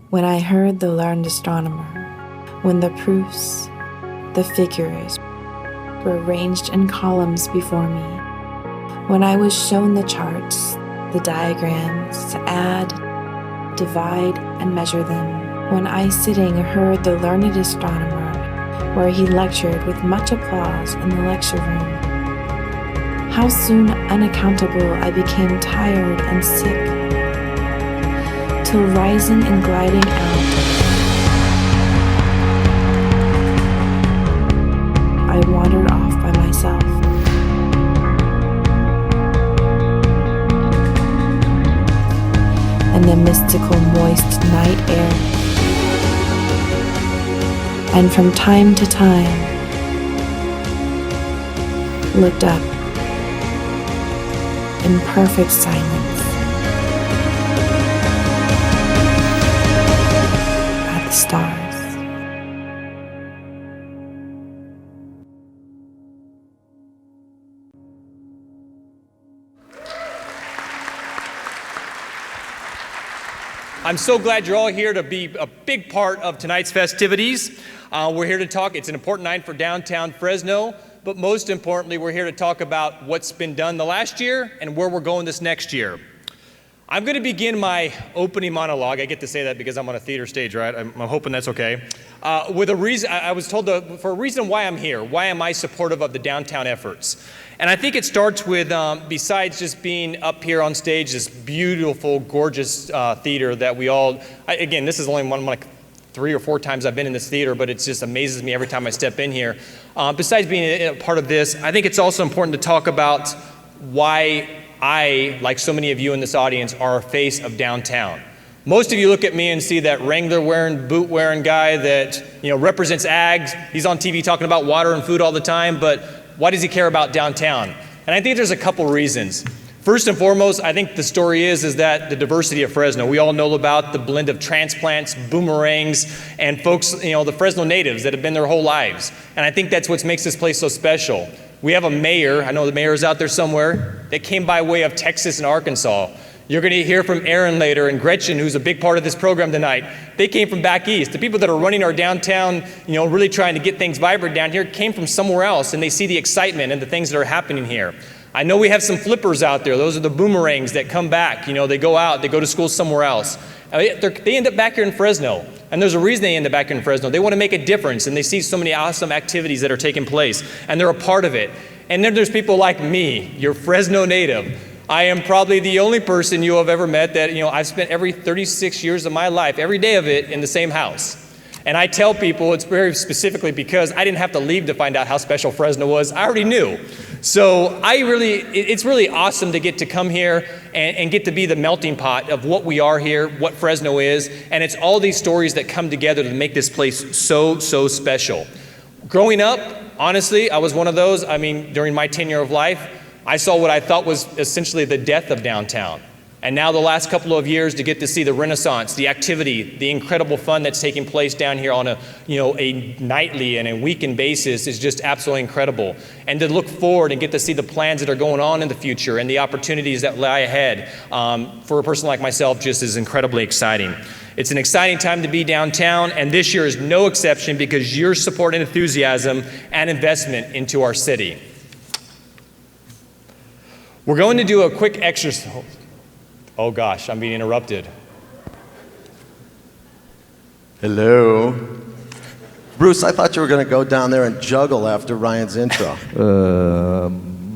when I heard the learned astronomer, when the proofs, the figures, were arranged in columns before me, when I was shown the charts, the diagrams to add, divide, and measure them, when I sitting heard the learned astronomer, where he lectured with much applause in the lecture room. How soon unaccountable I became tired and sick, till rising and gliding out, I wandered off by myself. And the mystical moist night air, and from time to time looked up in perfect silence at the stars. I'm so glad you're all here to be a big part of tonight's festivities. We're here to talk. It's an important night for downtown Fresno, but most importantly, we're here to talk about what's been done the last year and where we're going this next year. I'm going to begin my opening monologue. I get to say that because I'm on a theater stage, right? I'm hoping that's okay. With a reason, I was told for a reason why I'm here. Why am I supportive of the downtown efforts? And I think it starts with, besides just being up here on stage, this beautiful, gorgeous theater that we all, again, this is only one of like 3 or 4 times I've been in this theater, but it just amazes me every time I step in here. Besides being a part of this, I think it's also important to talk about why I, like so many of you in this audience, are a face of downtown. Most of you look at me and see that Wrangler-wearing, boot-wearing guy that represents ag. He's on TV talking about water and food all the time, but why does he care about downtown? And I think there's a couple reasons. First and foremost, I think the story is that the diversity of Fresno. We all know about the blend of transplants, boomerangs, and folks, the Fresno natives that have been their whole lives. And I think that's what makes this place so special. We have a mayor, I know the mayor is out there somewhere, that came by way of Texas and Arkansas. You're going to hear from Aaron later and Gretchen, who's a big part of this program tonight. They came from back east. The people that are running our downtown, really trying to get things vibrant down here came from somewhere else, and they see the excitement and the things that are happening here. I know we have some flippers out there. Those are the boomerangs that come back. They go out, they go to school somewhere else. They end up back here in Fresno. And there's a reason they end up back here in Fresno. They want to make a difference, and they see so many awesome activities that are taking place, and they're a part of it. And then there's people like me, your Fresno native. I am probably the only person you have ever met that, I've spent every 36 years of my life, every day of it, in the same house. And I tell people it's very specifically because I didn't have to leave to find out how special Fresno was. I already knew. So it's really awesome to get to come here and get to be the melting pot of what we are here, what Fresno is, and it's all these stories that come together to make this place so, so special. Growing up, honestly, I was one of those. During my tenure of life, I saw what I thought was essentially the death of downtown. And now the last couple of years to get to see the renaissance, the activity, the incredible fun that's taking place down here on a nightly and a weekend basis is just absolutely incredible. And to look forward and get to see the plans that are going on in the future and the opportunities that lie ahead for a person like myself just is incredibly exciting. It's an exciting time to be downtown, and this year is no exception because your support and enthusiasm and investment into our city. We're going to do a quick exercise. Oh gosh, I'm being interrupted. Hello. Bruce, I thought you were going to go down there and juggle after Ryan's intro.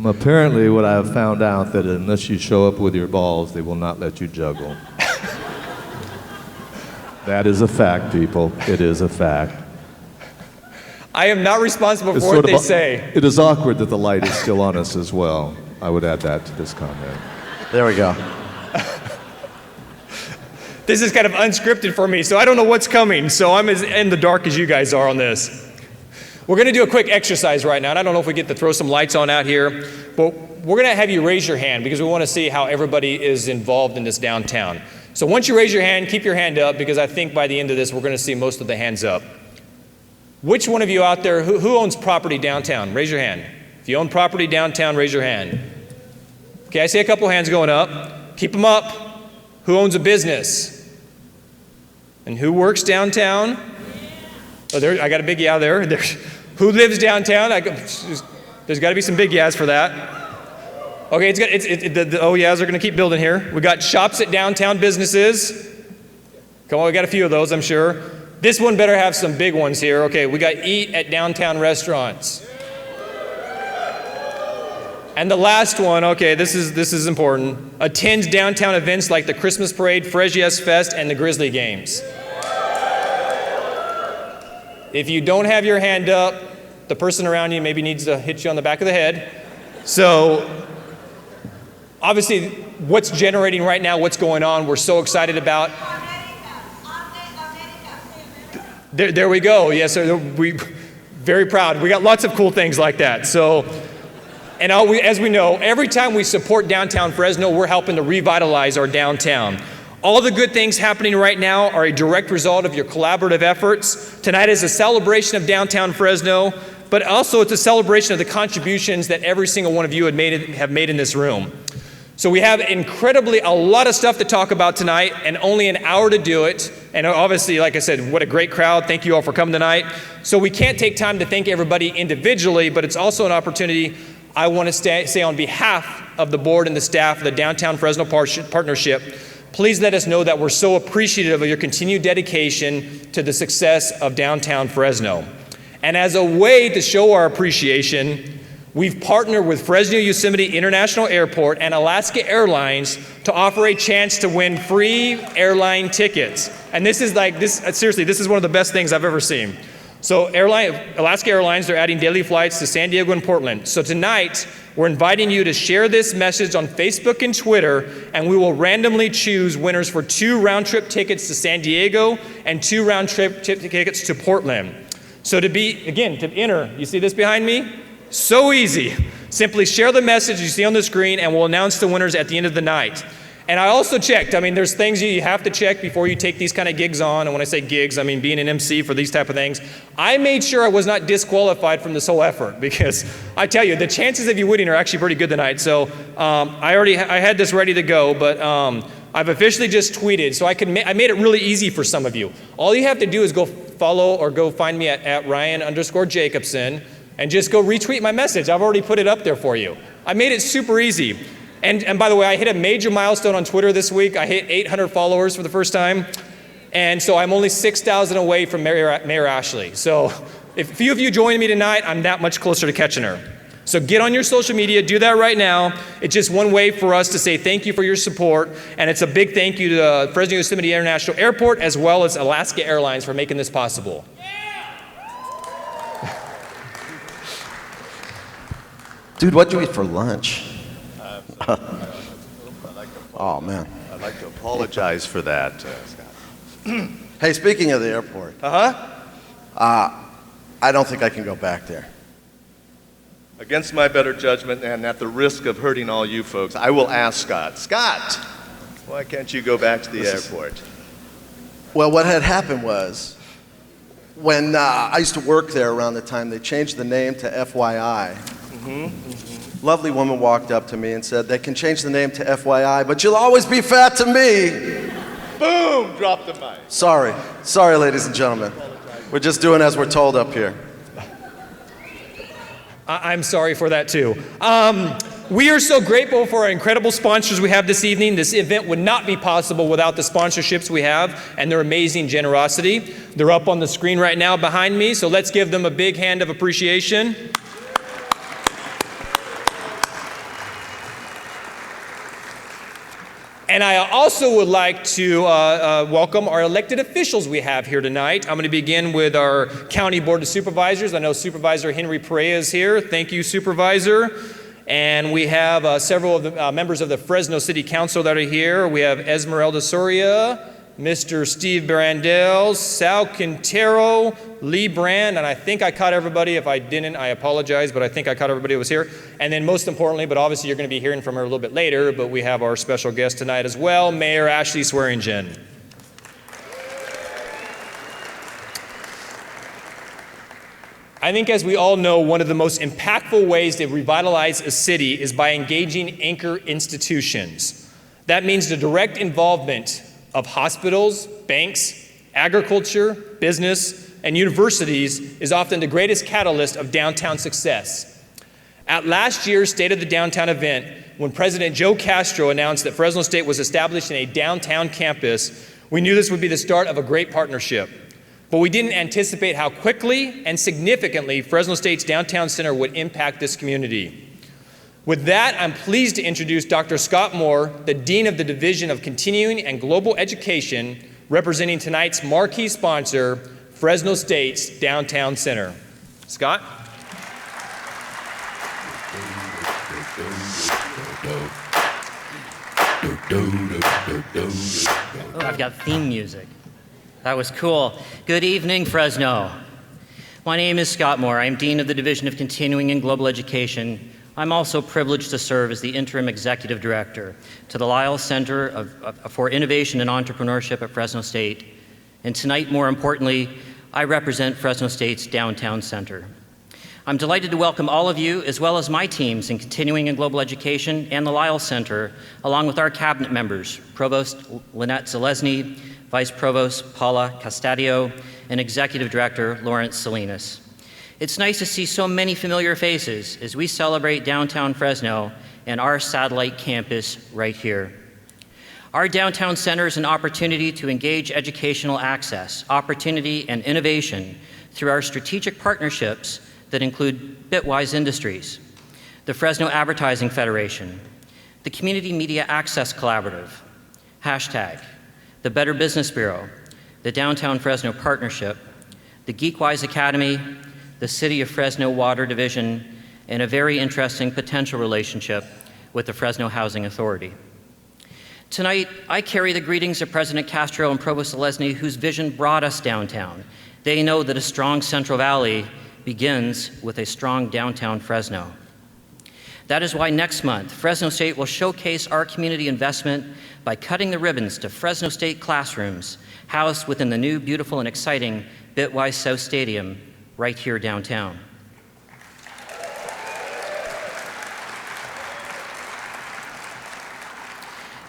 Apparently what I have found out that unless you show up with your balls, they will not let you juggle. That is a fact, people. It is a fact. I am not responsible for what they say. It is awkward that the light is still on us as well. I would add that to this comment. There we go. This is kind of unscripted for me, so I don't know what's coming. So I'm as in the dark as you guys are on this. We're going to do a quick exercise right now, and I don't know if we get to throw some lights on out here, but we're going to have you raise your hand because we want to see how everybody is involved in this downtown. So once you raise your hand, keep your hand up because I think by the end of this, we're going to see most of the hands up. Which one of you out there, who owns property downtown? Raise your hand. If you own property downtown, raise your hand. Okay, I see a couple hands going up. Keep them up. Who owns a business? And who works downtown? Oh, there, I got a big yeah there. Who lives downtown? There's got to be some big yeahs for that. Okay, the oh yeahs are going to keep building here. We got shops at downtown businesses. Come on, we got a few of those, I'm sure. This one better have some big ones here. Okay, we got eat at downtown restaurants. And the last one, okay, this is important. Attend downtown events like the Christmas Parade, Fresno Fest, and the Grizzly Games. If you don't have your hand up, the person around you maybe needs to hit you on the back of the head. So, obviously, what's generating right now, what's going on, we're so excited about. There we go. Yes, sir. We very proud. We got lots of cool things like that. So, and as we know, every time we support downtown Fresno, we're helping to revitalize our downtown. All the good things happening right now are a direct result of your collaborative efforts. Tonight is a celebration of downtown Fresno, but also it's a celebration of the contributions that every single one of you have made in this room. So we have a lot of stuff to talk about tonight and only an hour to do it. And obviously, like I said, what a great crowd. Thank you all for coming tonight. So we can't take time to thank everybody individually, but it's also an opportunity I want to say on behalf of the board and the staff of the Downtown Fresno Partnership, please let us know that we're so appreciative of your continued dedication to the success of downtown Fresno. And as a way to show our appreciation, we've partnered with Fresno Yosemite International Airport and Alaska Airlines to offer a chance to win free airline tickets. And this is seriously, this is one of the best things I've ever seen. So Alaska Airlines, they're adding daily flights to San Diego and Portland. So tonight, we're inviting you to share this message on Facebook and Twitter, and we will randomly choose winners for 2 round-trip tickets to San Diego and 2 round-trip tickets to Portland. So to enter, you see this behind me? So easy. Simply share the message you see on the screen, and we'll announce the winners at the end of the night. And I also checked. There's things you have to check before you take these kind of gigs on. And when I say gigs, I mean being an MC for these type of things. I made sure I was not disqualified from this whole effort because I tell you, the chances of you winning are actually pretty good tonight. So I had this ready to go, but I've officially just tweeted. So I made it really easy for some of you. All you have to do is go follow or go find me at Ryan_Jacobson and just go retweet my message. I've already put it up there for you. I made it super easy. And by the way, I hit a major milestone on Twitter this week. I hit 800 followers for the first time. And so I'm only 6,000 away from Mayor Ashley. So if a few of you join me tonight, I'm that much closer to catching her. So get on your social media, do that right now. It's just one way for us to say thank you for your support. And it's a big thank you to Fresno Yosemite International Airport as well as Alaska Airlines for making this possible. Dude, what'd you eat for lunch? Oh, man. I'd like to apologize for that, Scott. Hey, speaking of the airport. I don't think I can go back there. Against my better judgment and at the risk of hurting all you folks, I will ask Scott. Scott, why can't you go back to the airport? Well, what had happened was, when I used to work there around the time they changed the name to FYI, lovely woman walked up to me and said, they can change the name to FYI, but you'll always be fat to me. Boom! Drop the mic. Sorry, ladies and gentlemen. We're just doing as we're told up here. I'm sorry for that too. We are so grateful for our incredible sponsors we have this evening. This event would not be possible without the sponsorships we have and their amazing generosity. They're up on the screen right now behind me, so let's give them a big hand of appreciation. And I also would like to welcome our elected officials we have here tonight. I'm going to begin with our County Board of Supervisors. I know Supervisor Henry Perea is here. Thank you, Supervisor. And we have several of the members of the Fresno City Council that are here. We have Esmeralda Soria, Mr. Steve Brandel, Sal Quintero, Lee Brand, and I think I caught everybody. If I didn't, I apologize, but I think I caught everybody who was here. And then most importantly, but obviously you're going to be hearing from her a little bit later, but we have our special guest tonight as well, Mayor Ashley Swearingen. I think as we all know, one of the most impactful ways to revitalize a city is by engaging anchor institutions. That means the direct involvement of hospitals, banks, Agriculture, business, and universities is often the greatest catalyst of downtown success. At last year's State of the Downtown event, when President Joe Castro announced that Fresno State was establishing a downtown campus, we knew this would be the start of a great partnership. But we didn't anticipate how quickly and significantly Fresno State's downtown center would impact this community. With that, I'm pleased to introduce Dr. Scott Moore, the Dean of the Division of Continuing and Global Education, representing tonight's marquee sponsor, Fresno State's Downtown Center. Scott? Oh, I've got theme music. That was cool. Good evening, Fresno. My name is Scott Moore. I'm Dean of the Division of Continuing and Global Education. I'm also privileged to serve as the Interim Executive Director to the Lyle Center for Innovation and Entrepreneurship at Fresno State. And tonight, more importantly, I represent Fresno State's Downtown Center. I'm delighted to welcome all of you, as well as my teams in Continuing and Global Education and the Lyle Center, along with our cabinet members, Provost Lynette Zalesny, Vice Provost Paula Castadio, and Executive Director Lawrence Salinas. It's nice to see so many familiar faces as we celebrate downtown Fresno and our satellite campus right here. Our downtown center is an opportunity to engage educational access, opportunity, and innovation through our strategic partnerships that include Bitwise Industries, the Fresno Advertising Federation, the Community Media Access Collaborative, Hashtag, the Better Business Bureau, the Downtown Fresno Partnership, the GeekWise Academy, the City of Fresno Water Division, and a very interesting potential relationship with the Fresno Housing Authority. Tonight, I carry the greetings of President Castro and Provost Zalesny, whose vision brought us downtown. They know that a strong Central Valley begins with a strong downtown Fresno. That is why next month, Fresno State will showcase our community investment by cutting the ribbons to Fresno State classrooms housed within the new, beautiful, and exciting Bitwise South Stadium right here downtown.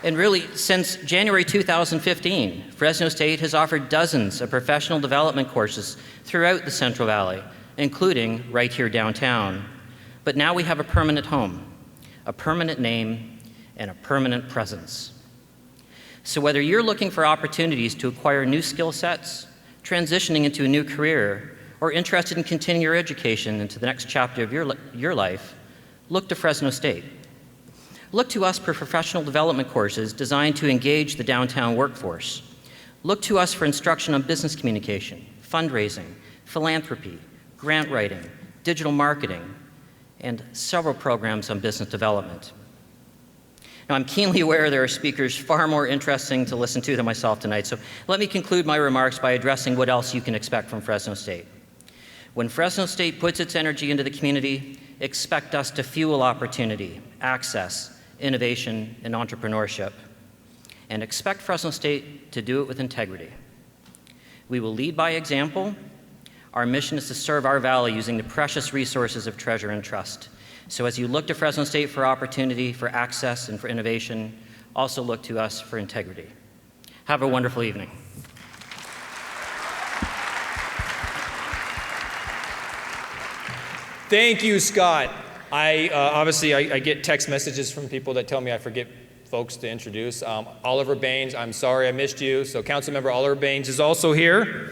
And really, since January 2015, Fresno State has offered dozens of professional development courses throughout the Central Valley, including right here downtown. But now we have a permanent home, a permanent name, and a permanent presence. So whether you're looking for opportunities to acquire new skill sets, transitioning into a new career, or interested in continuing your education into the next chapter of your life, look to Fresno State. Look to us for professional development courses designed to engage the downtown workforce. Look to us for instruction on business communication, fundraising, philanthropy, grant writing, digital marketing, and several programs on business development. Now, I'm keenly aware there are speakers far more interesting to listen to than myself tonight, so let me conclude my remarks by addressing what else you can expect from Fresno State. When Fresno State puts its energy into the community, expect us to fuel opportunity, access, innovation, and entrepreneurship. And expect Fresno State to do it with integrity. We will lead by example. Our mission is to serve our valley using the precious resources of treasure and trust. So as you look to Fresno State for opportunity, for access, and for innovation, also look to us for integrity. Have a wonderful evening. Thank you, Scott. I get text messages from people that tell me I forget folks to introduce. Oliver Baines, I'm sorry I missed you. So Councilmember Oliver Baines is also here.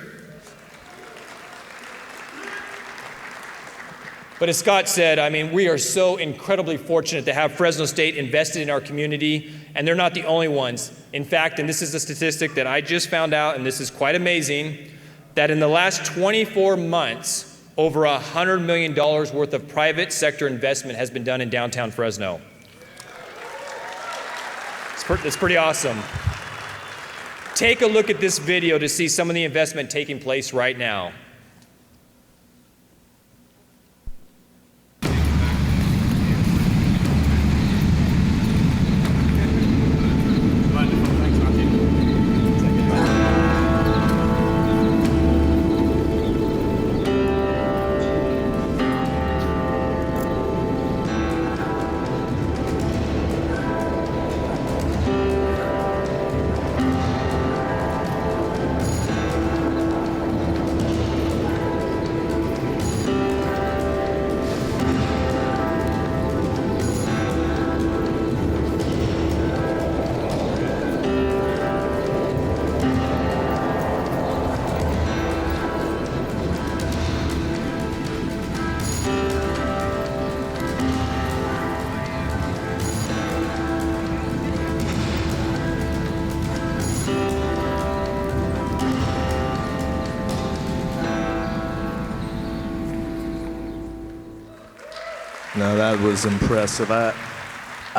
But as Scott said, I mean, we are so incredibly fortunate to have Fresno State invested in our community, and they're not the only ones. In fact, and this is a statistic that I just found out, and this is quite amazing, that in the last 24 months, over $100 million worth of private sector investment has been done in downtown Fresno. It's pretty awesome. Take a look at this video to see some of the investment taking place right now. Now that was impressive. I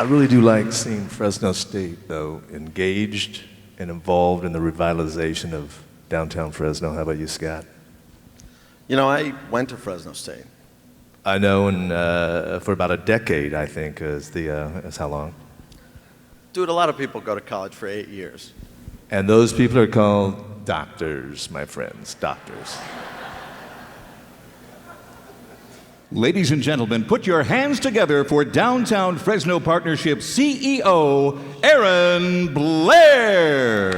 really do like seeing Fresno State, though, engaged and involved in the revitalization of downtown Fresno. How about you, Scott? You know, I went to Fresno State. I know, and for about a decade, I think, is how long. Dude, a lot of people go to college for 8 years. And those people are called doctors, my friends, doctors. Ladies and gentlemen, put your hands together for Downtown Fresno Partnership CEO, Aaron Blair.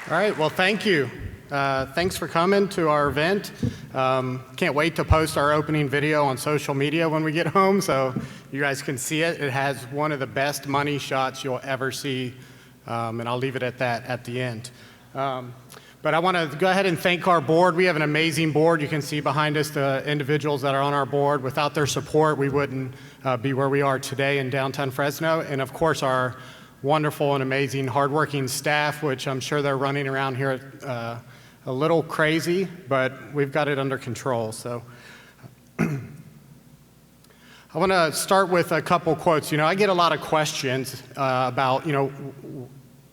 All right, well, thank you. Thanks for coming to our event. Can't wait to post our opening video on social media when we get home so you guys can see it. It has one of the best money shots you'll ever see, and I'll leave it at that at the end. But I want to go ahead and thank our board. We have an amazing board. You can see behind us the individuals that are on our board. Without their support, we wouldn't be where we are today in downtown Fresno. And of course, our wonderful and amazing hardworking staff, which I'm sure they're running around here a little crazy, but we've got it under control. So I want to start with a couple quotes. You know, I get a lot of questions about, you know,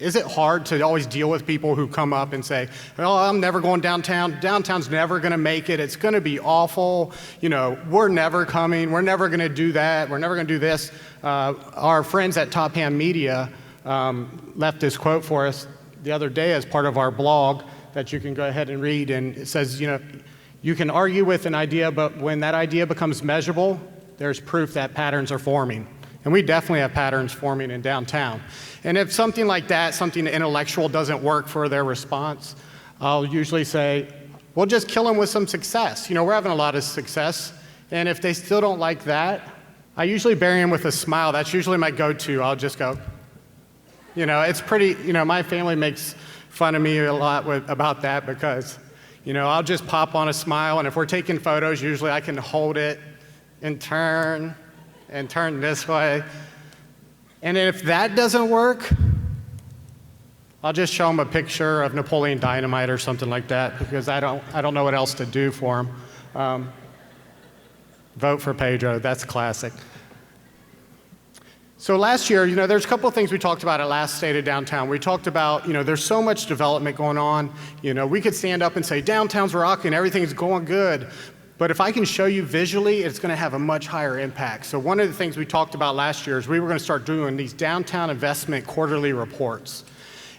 is it hard to always deal with people who come up and say, well, I'm never going downtown. Downtown's never going to make it. It's going to be awful. You know, we're never coming. We're never going to do that. We're never going to do this. Our friends at Top Hand Media left this quote for us the other day as part of our blog that you can go ahead and read. And it says, you know, you can argue with an idea, but when that idea becomes measurable, there's proof that patterns are forming. And we definitely have patterns forming in downtown. And if something like that, something intellectual doesn't work for their response, I'll usually say, well, just kill them with some success. You know, we're having a lot of success. And if they still don't like that, I usually bury them with a smile. That's usually my go-to. I'll just go, you know, it's pretty, you know, my family makes fun of me a lot about that because, you know, I'll just pop on a smile. And if we're taking photos, usually I can hold it and turn this way. And if that doesn't work, I'll just show them a picture of Napoleon Dynamite or something like that because I don't know what else to do for them. Vote for Pedro, that's classic. So last year, you know, there's a couple of things we talked about at last State of Downtown. We talked about, you know, there's so much development going on. You know, we could stand up and say, downtown's rocking, everything's going good. But if I can show you visually, it's going to have a much higher impact. So one of the things we talked about last year is we were going to start doing these downtown investment quarterly reports.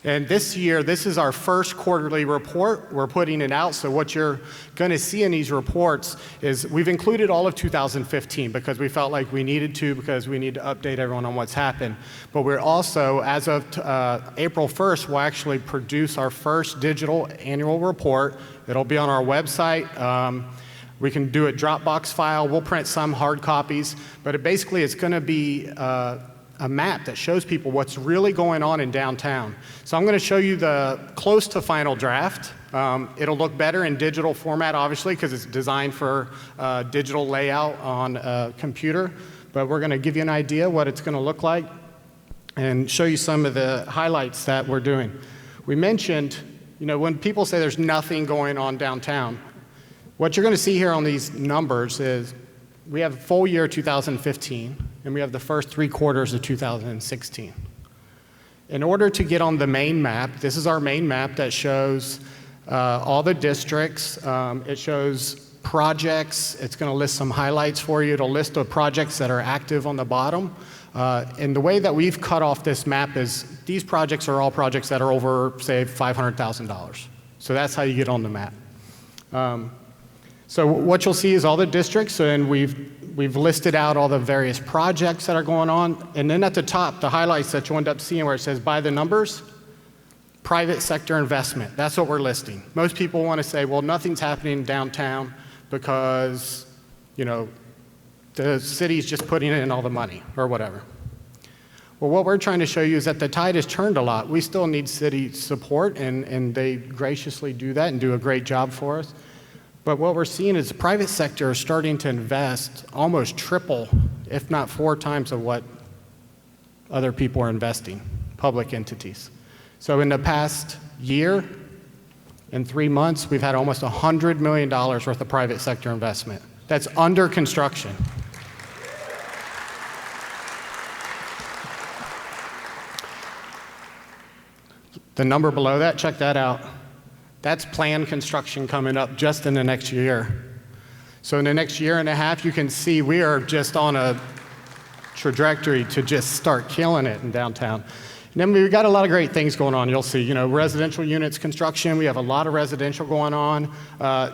And this year, this is our first quarterly report. We're putting it out. So what you're going to see in these reports is we've included all of 2015 because we felt like we needed to because we need to update everyone on what's happened. But we're also, as of April 1st, we'll actually produce our first digital annual report. It'll be on our website. We can do a Dropbox file. We'll print some hard copies, but basically it's going to be a map that shows people what's really going on in downtown. So I'm going to show you the close to final draft. It'll look better in digital format, obviously, because it's designed for digital layout on a computer. But we're going to give you an idea what it's going to look like and show you some of the highlights that we're doing. We mentioned, you know, when people say there's nothing going on downtown, what you're going to see here on these numbers is we have full year 2015, and we have the first 3 quarters of 2016. In order to get on the main map, this is our main map that shows all the districts. It shows projects. It's going to list some highlights for you. It'll list the projects that are active on the bottom. And the way that we've cut off this map is these projects are all projects that are over, say, $500,000. So that's how you get on the map. So what you'll see is all the districts, and we've listed out all the various projects that are going on. And then at the top, the highlights that you'll end up seeing where it says by the numbers, private sector investment. That's what we're listing. Most people want to say, well, nothing's happening downtown because, you know, the city's just putting in all the money or whatever. Well, what we're trying to show you is that the tide has turned a lot. We still need city support, and they graciously do that and do a great job for us. But what we're seeing is the private sector is starting to invest almost triple, if not 4 times of what other people are investing, public entities. So in the past year, In 3 months, we've had almost $100 million worth of private sector investment. That's under construction. The number below that, check that out. That's planned construction coming up just in the next year. So in the next year and a half, you can see we are just on a trajectory to just start killing it in downtown. And then we've got a lot of great things going on. You'll see, residential units construction. We have a lot of residential going on.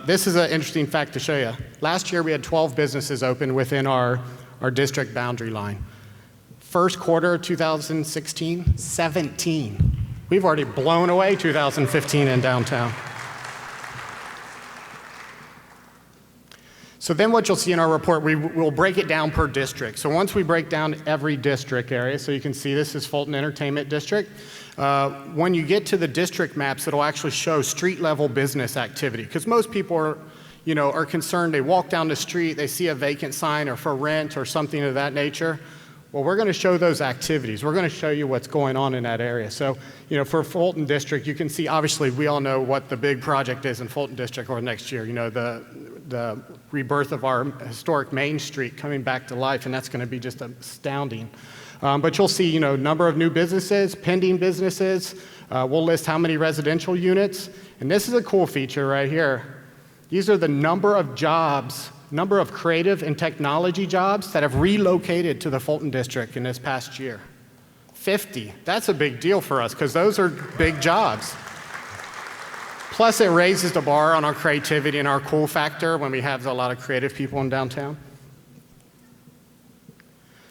This is an interesting fact to show you. Last year, we had 12 businesses open within our district boundary line. First quarter of 2016, 17. We've already blown away 2015 in downtown. So then what you'll see in our report, we'll break it down per district. So once we break down every district area, so you can see this is Fulton Entertainment District. When you get to the district maps, it'll actually show street level business activity. Because most people are concerned, they walk down the street, they see a vacant sign or for rent or something of that nature. Well, we're going to show those activities. We're going to show you what's going on in that area. So, for Fulton District, you can see, obviously, we all know what the big project is in Fulton District over next year. The rebirth of our historic Main Street coming back to life, and that's going to be just astounding. But you'll see, number of new businesses, pending businesses. We'll list how many residential units. And this is a cool feature right here. These are the number of jobs, number of creative and technology jobs that have relocated to the Fulton District in this past year. 50. That's a big deal for us because those are big jobs. Plus, it raises the bar on our creativity and our cool factor when we have a lot of creative people in downtown.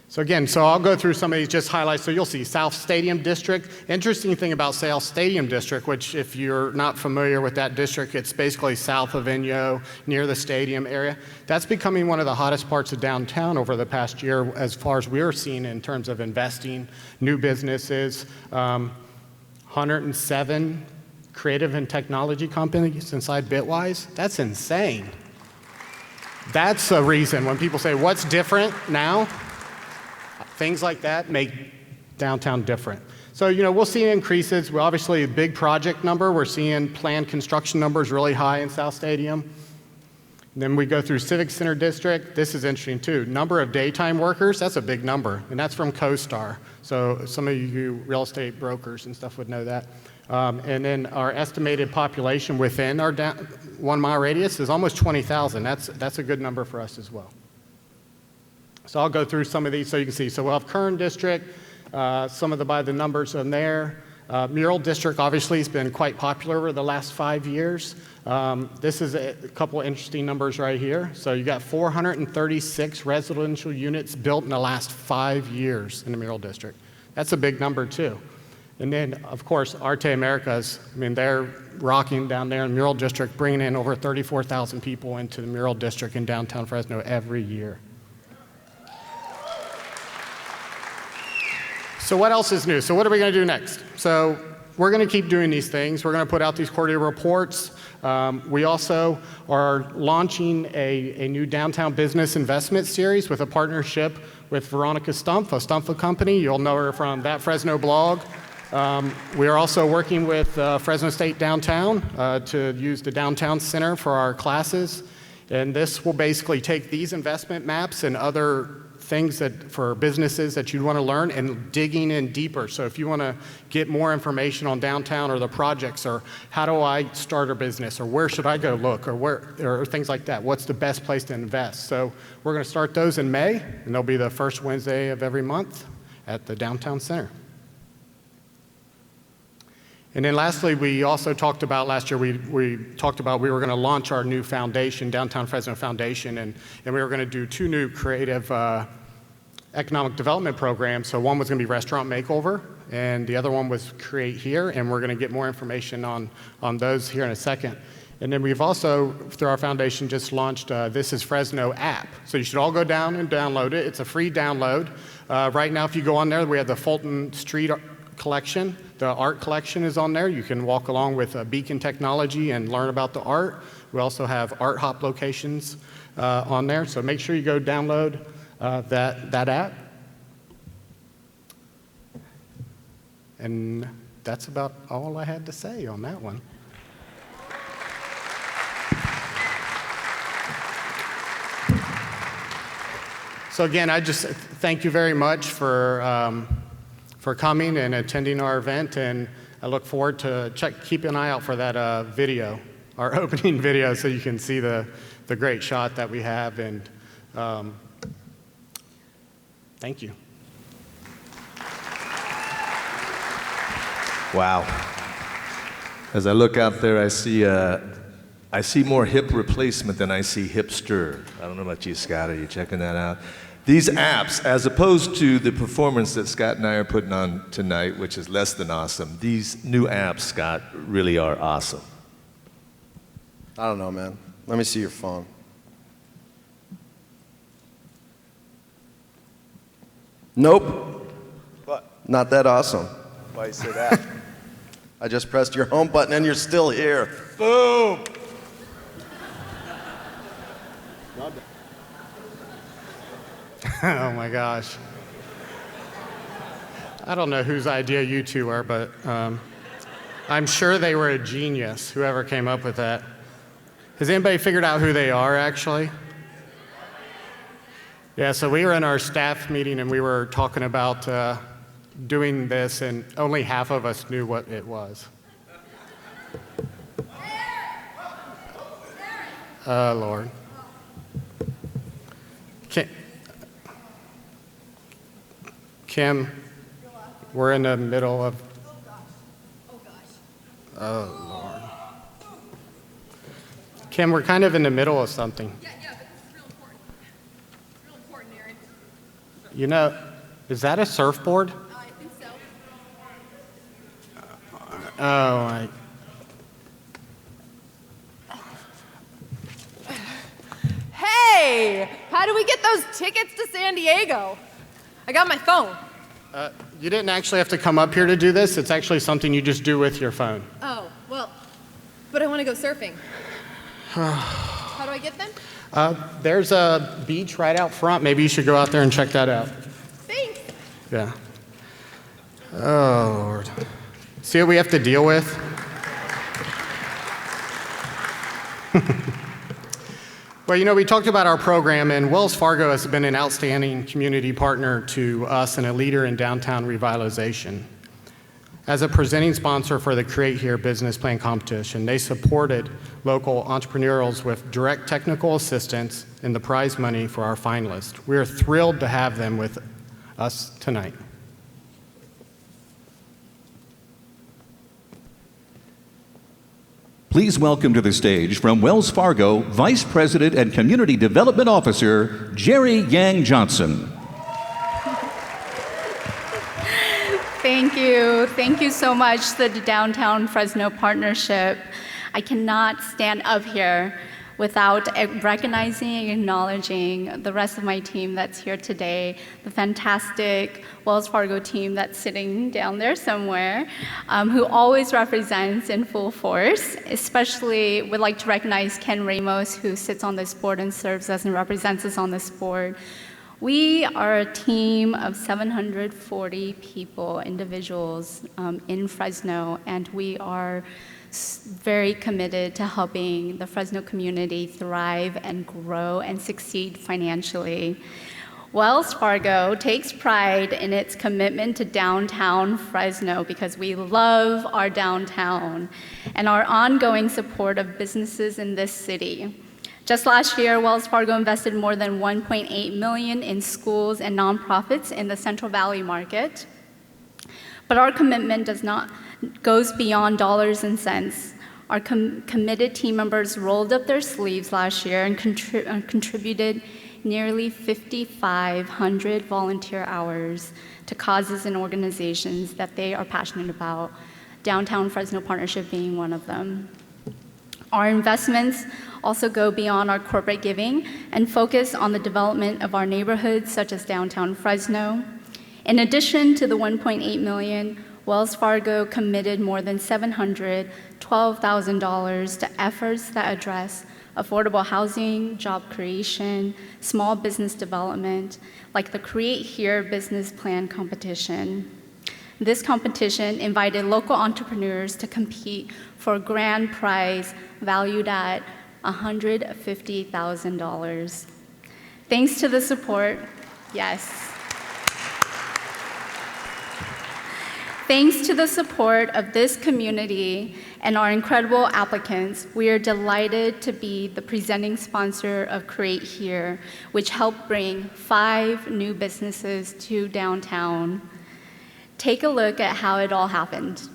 So again, I'll go through some of these just highlights. So you'll see South Stadium District. Interesting thing about South Stadium District, which if you're not familiar with that district, it's basically south of Inyo, near the stadium area. That's becoming one of the hottest parts of downtown over the past year as far as we're seeing in terms of investing, new businesses, 107 creative and technology companies inside Bitwise. That's insane. That's a reason when people say, what's different now? Things like that make downtown different. So, we'll see increases. We're obviously a big project number. We're seeing planned construction numbers really high in South Stadium. And then we go through Civic Center District. This is interesting too. Number of daytime workers, that's a big number. And that's from CoStar. So some of you real estate brokers and stuff would know that. And then our estimated population within our 1 mile radius is almost 20,000. That's a good number for us as well. So I'll go through some of these so you can see. So we'll have Kern District, some of by the numbers on there. Mural District obviously has been quite popular over the last 5 years. This is a couple interesting numbers right here. So you got 436 residential units built in the last 5 years in the Mural District. That's a big number too. And then, of course, Arte Americas, they're rocking down there in the Mural District, bringing in over 34,000 people into the Mural District in downtown Fresno every year. So what else is new? So what are we going to do next? So we're going to keep doing these things. We're going to put out these quarterly reports. We also are launching a new downtown business investment series with a partnership with Veronica Stumpf, a Stumpf company. You'll know her from That Fresno blog. We are also working with Fresno State Downtown to use the Downtown Center for our classes. And this will basically take these investment maps and other things for businesses that you'd want to learn and digging in deeper. So if you want to get more information on downtown or the projects or how do I start a business or where should I go look or things like that, what's the best place to invest? So we're going to start those in May, and they'll be the first Wednesday of every month at the Downtown Center. And then lastly, we also talked about last year, we talked about we were going to launch our new foundation, Downtown Fresno Foundation, and we were going to do 2 new creative economic development programs. So one was going to be Restaurant Makeover, and the other one was Create Here, and we're going to get more information on those here in a second. And then we've also, through our foundation, just launched This is Fresno app. So you should all go down and download it. It's a free download. Right now, if you go on there, we have the Fulton Street collection. The art collection is on there. You can walk along with Beacon Technology and learn about the art. We also have art hop locations on there. So make sure you go download that app. And that's about all I had to say on that one. So again, I just thank you very much for coming and attending our event, and I look forward to keep an eye out for that video, our opening video, so you can see the great shot that we have, and thank you. Wow. As I look out there, I see more hip replacement than I see hipster. I don't know about you, Scott. Are you checking that out? These apps, as opposed to the performance that Scott and I are putting on tonight, which is less than awesome, these new apps, Scott, really are awesome. I don't know, man. Let me see your phone. Nope. What? Not that awesome. Why you say that? I just pressed your home button and you're still here. Boom! Oh my gosh. I don't know whose idea you two are, but I'm sure they were a genius, whoever came up with that. Has anybody figured out who they are, actually? Yeah, so we were in our staff meeting and we were talking about doing this, and only half of us knew what it was. Oh, Lord. Kim, we're in the middle of... Oh, Lord. Kim, we're kind of in the middle of something. Yeah, but this is real important. Real important, Aaron. You know, is that a surfboard? I think so. Oh, Hey! How do we get those tickets to San Diego? I got my phone. You didn't actually have to come up here to do this. It's actually something you just do with your phone. Oh, well, but I want to go surfing. How do I get them? There's a beach right out front. Maybe you should go out there and check that out. Thanks. Yeah. Oh, Lord. See what we have to deal with? Well, you know, we talked about our program, and Wells Fargo has been an outstanding community partner to us and a leader in downtown revitalization. As a presenting sponsor for the Create Here business plan competition, they supported local entrepreneurs with direct technical assistance and the prize money for our finalists. We are thrilled to have them with us tonight. Please welcome to the stage from Wells Fargo, Vice President and Community Development Officer, Jerry Yang Johnson. Thank you. Thank you so much to the Downtown Fresno Partnership. I cannot stand up here without recognizing and acknowledging the rest of my team that's here today, the fantastic Wells Fargo team that's sitting down there somewhere, who always represents in full force. Especially would like to recognize Ken Ramos, who sits on this board and serves us and represents us on this board. We are a team of 740 people, individuals in Fresno, and we are very committed to helping the Fresno community thrive and grow and succeed financially. Wells Fargo takes pride in its commitment to downtown Fresno because we love our downtown and our ongoing support of businesses in this city. Just last year, Wells Fargo invested more than $1.8 million in schools and nonprofits in the Central Valley market. But our commitment goes beyond dollars and cents. Our committed team members rolled up their sleeves last year and contributed nearly 5,500 volunteer hours to causes and organizations that they are passionate about, Downtown Fresno Partnership being one of them. Our investments also go beyond our corporate giving and focus on the development of our neighborhoods, such as downtown Fresno. In addition to the $1.8 million, Wells Fargo committed more than $712,000 to efforts that address affordable housing, job creation, small business development, like the Create Here business plan competition. This competition invited local entrepreneurs to compete for a grand prize valued at $150,000. Thanks to the support Yes. Thanks to the support of this community and our incredible applicants, we are delighted to be the presenting sponsor of Create Here, which helped bring 5 new businesses to downtown. Take a look at how it all happened.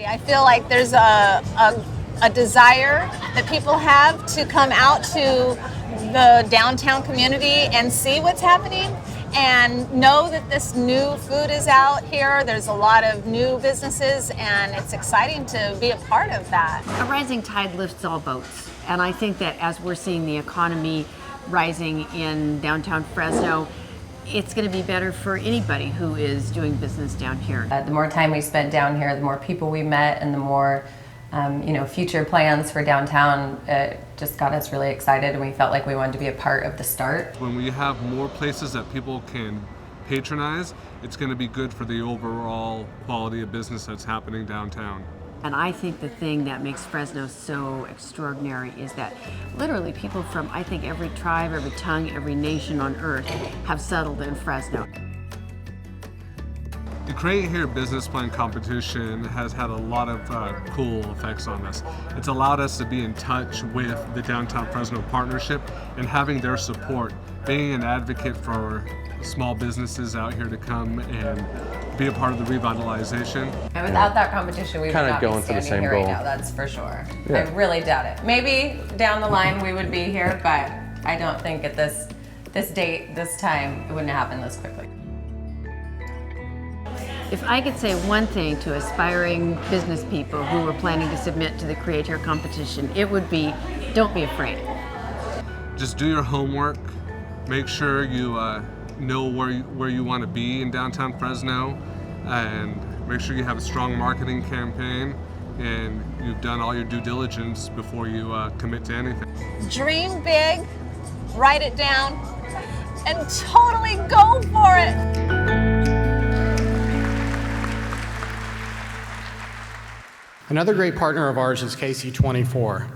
I feel like there's a desire that people have to come out to the downtown community and see what's happening and know that this new food is out here. There's a lot of new businesses and it's exciting to be a part of that. A rising tide lifts all boats, and I think that as we're seeing the economy rising in downtown Fresno, it's going to be better for anybody who is doing business down here. The more time we spent down here, the more people we met, and the more future plans for downtown, it just got us really excited, and we felt like we wanted to be a part of the start. When we have more places that people can patronize, it's going to be good for the overall quality of business that's happening downtown. And I think the thing that makes Fresno so extraordinary is that literally people from, I think, every tribe, every tongue, every nation on earth have settled in Fresno. The Create Here business plan competition has had a lot of cool effects on us. It's allowed us to be in touch with the Downtown Fresno Partnership and having their support, being an advocate for small businesses out here to come and be a part of the revitalization. And without that competition, we would not be standing here right now, that's for sure. Yeah. I really doubt it. Maybe down the line we would be here, but I don't think at this date, this time, it wouldn't happen this quickly. If I could say one thing to aspiring business people who were planning to submit to the Create Here competition, it would be, don't be afraid. Just do your homework, make sure you know where you want to be in downtown Fresno, and make sure you have a strong marketing campaign and you've done all your due diligence before you commit to anything. Dream big, write it down, and totally go for it. Another great partner of ours is KC24.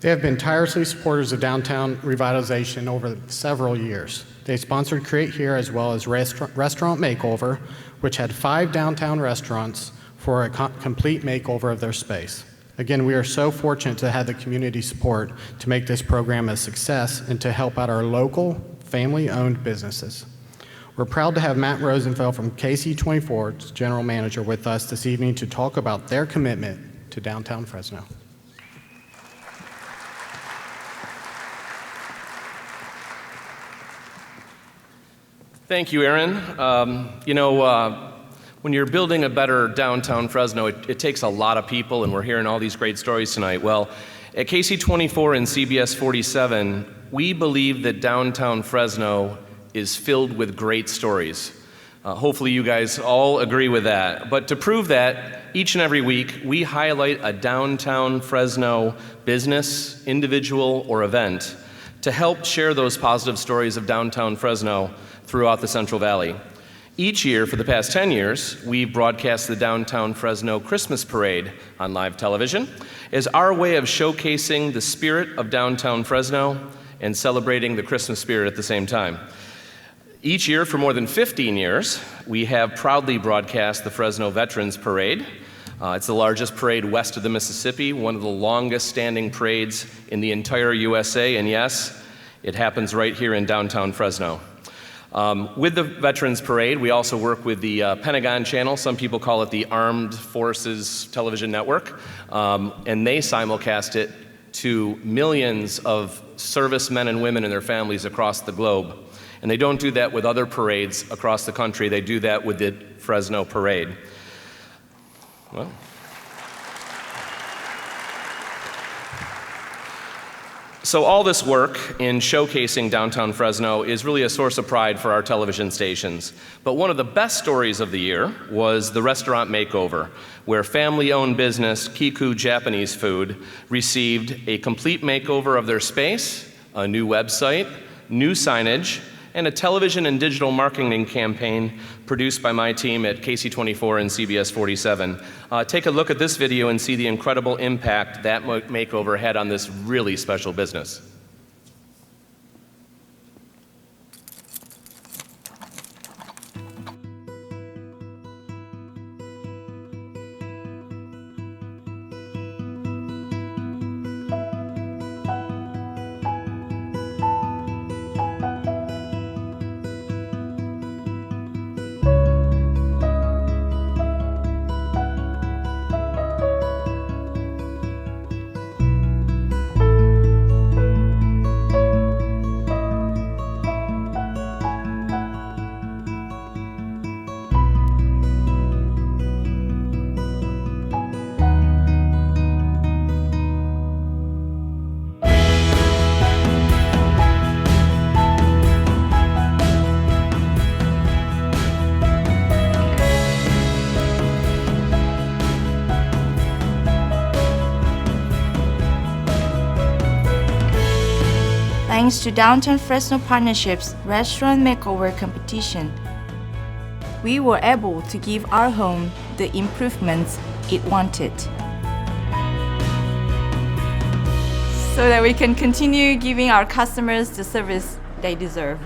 They have been tirelessly supporters of downtown revitalization over several years. They sponsored Create Here as well as Restaurant Makeover, which had 5 downtown restaurants for a complete makeover of their space. Again, we are so fortunate to have the community support to make this program a success and to help out our local, family-owned businesses. We're proud to have Matt Rosenfeld from KC24's General Manager with us this evening to talk about their commitment to downtown Fresno. Thank you, Aaron. When you're building a better downtown Fresno, it takes a lot of people, and we're hearing all these great stories tonight. Well, at KC24 and CBS 47, we believe that downtown Fresno is filled with great stories. Hopefully you guys all agree with that. But to prove that, each and every week, we highlight a downtown Fresno business, individual, or event to help share those positive stories of downtown Fresno throughout the Central Valley. Each year, for the past 10 years, we've broadcast the Downtown Fresno Christmas Parade on live television as our way of showcasing the spirit of downtown Fresno and celebrating the Christmas spirit at the same time. Each year, for more than 15 years, we have proudly broadcast the Fresno Veterans Parade. It's the largest parade west of the Mississippi, one of the longest standing parades in the entire USA, and yes, it happens right here in downtown Fresno. With the Veterans Parade, we also work with the Pentagon Channel. Some people call it the Armed Forces Television Network, and they simulcast it to millions of servicemen and women and their families across the globe. And they don't do that with other parades across the country. They do that with the Fresno Parade. Well, So all this work in showcasing downtown Fresno is really a source of pride for our television stations. But one of the best stories of the year was the restaurant makeover, where family-owned business Kiku Japanese Food received a complete makeover of their space, a new website, new signage, and a television and digital marketing campaign produced by my team at KC24 and CBS 47. Take a look at this video and see the incredible impact that makeover had on this really special business. Thanks to Downtown Fresno Partnership's Restaurant Makeover Competition, we were able to give our home the improvements it wanted, so that we can continue giving our customers the service they deserve.